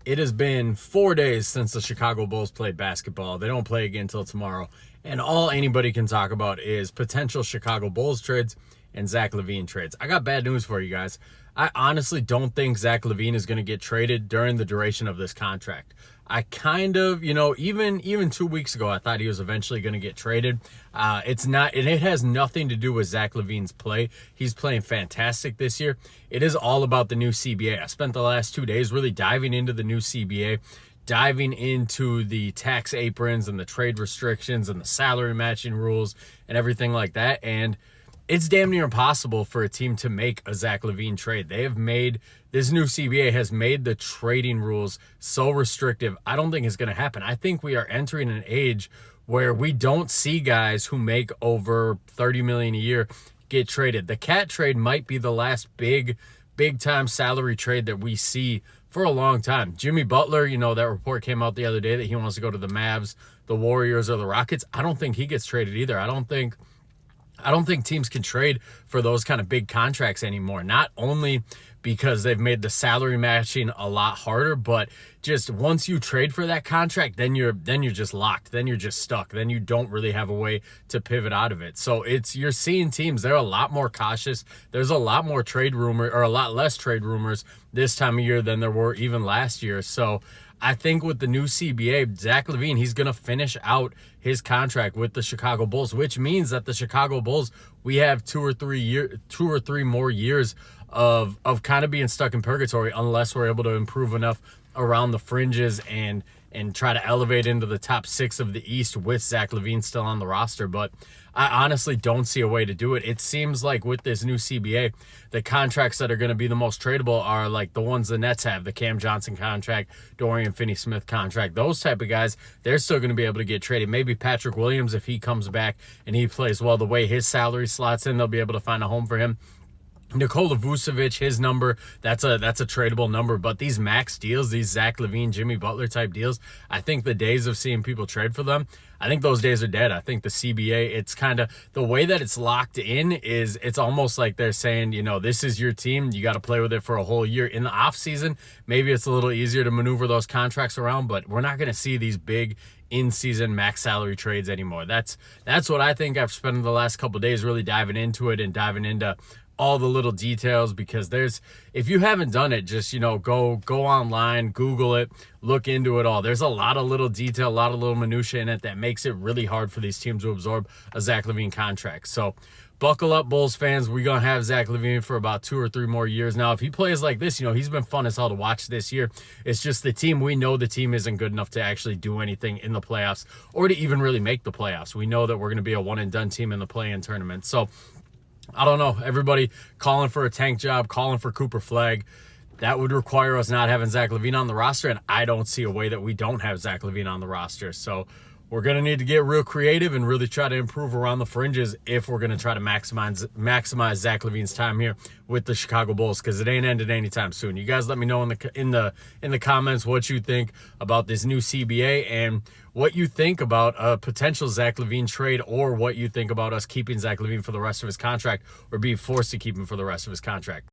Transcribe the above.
It has been 4 days since the Chicago Bulls played basketball. They don't play again until tomorrow. And all anybody can talk about is potential Chicago Bulls trades and Zach Lavine trades. I got bad news for you guys. I honestly don't think Zach Lavine is going to get traded during the duration of this contract. I kind of, even 2 weeks ago, I thought he was eventually going to get traded. It's not, and it has nothing to do with Zach Lavine's play. He's playing fantastic this year. It is all about the new CBA. I spent the last 2 days really diving into the new CBA, diving into the tax aprons and the trade restrictions and the salary matching rules and everything like that. And it's damn near impossible for a team to make a Zach Lavine trade. This new CBA has made the trading rules so restrictive. I don't think it's going to happen. I think we are entering an age where we don't see guys who make over $30 million a year get traded. The Cat trade might be the last big time salary trade that we see for a long time. Jimmy Butler, that report came out the other day that he wants to go to the Mavs, the Warriors, or the Rockets. I don't think he gets traded either. I don't think teams can trade for those kind of big contracts anymore. Not only because they've made the salary matching a lot harder, but just once you trade for that contract, then you're just locked. Then you're just stuck. Then you don't really have a way to pivot out of it. So you're seeing teams, they're a lot more cautious. There's a lot more trade rumor, or a lot less trade rumors this time of year than there were even last year. So I think with the new CBA, Zach Lavine, he's going to finish out his contract with the Chicago Bulls, which means that the Chicago Bulls, we have 2 or 3 more years of kind of being stuck in purgatory unless we're able to improve enough around the fringes and try to elevate into the top 6 of the East with Zach Lavine still on the roster. But I honestly don't see a way to do it. It seems like with this new CBA, the contracts that are going to be the most tradable are like the ones the Nets have, the Cam Johnson contract, Dorian Finney-Smith contract. Those type of guys, they're still going to be able to get traded. Maybe Patrick Williams, if he comes back and he plays well the way his salary slots in, they'll be able to find a home for him. Nikola Vucevic, his number, that's a tradable number. But these max deals, these Zach Lavine, Jimmy Butler type deals, I think the days of seeing people trade for them, I think those days are dead. I think the CBA, it's kind of the way that it's locked in is it's almost like they're saying, this is your team. You got to play with it for a whole year. In the off season, maybe it's a little easier to maneuver those contracts around, but we're not going to see these big in-season max salary trades anymore. That's what I think. I've spent the last couple of days really diving into it and diving into all the little details, because if you haven't done it, just go online, Google it, look into it all. There's a lot of little detail, a lot of little minutia in it that makes it really hard for these teams to absorb a Zach Lavine contract. So buckle up, Bulls fans. We're going to have Zach Lavine for about 2 or 3 more years. Now, if he plays like this, he's been fun as hell to watch this year. It's just we know the team isn't good enough to actually do anything in the playoffs or to even really make the playoffs. We know that we're going to be a one-and-done team in the play-in tournament. So I don't know. Everybody calling for a tank job, calling for Cooper Flagg. That would require us not having Zach Lavine on the roster, and I don't see a way that we don't have Zach Lavine on the roster. So we're going to need to get real creative and really try to improve around the fringes if we're going to try to maximize Zach Lavine's time here with the Chicago Bulls, because it ain't ended anytime soon. You guys let me know in the comments what you think about this new CBA and what you think about a potential Zach Lavine trade, or what you think about us keeping Zach Lavine for the rest of his contract or being forced to keep him for the rest of his contract.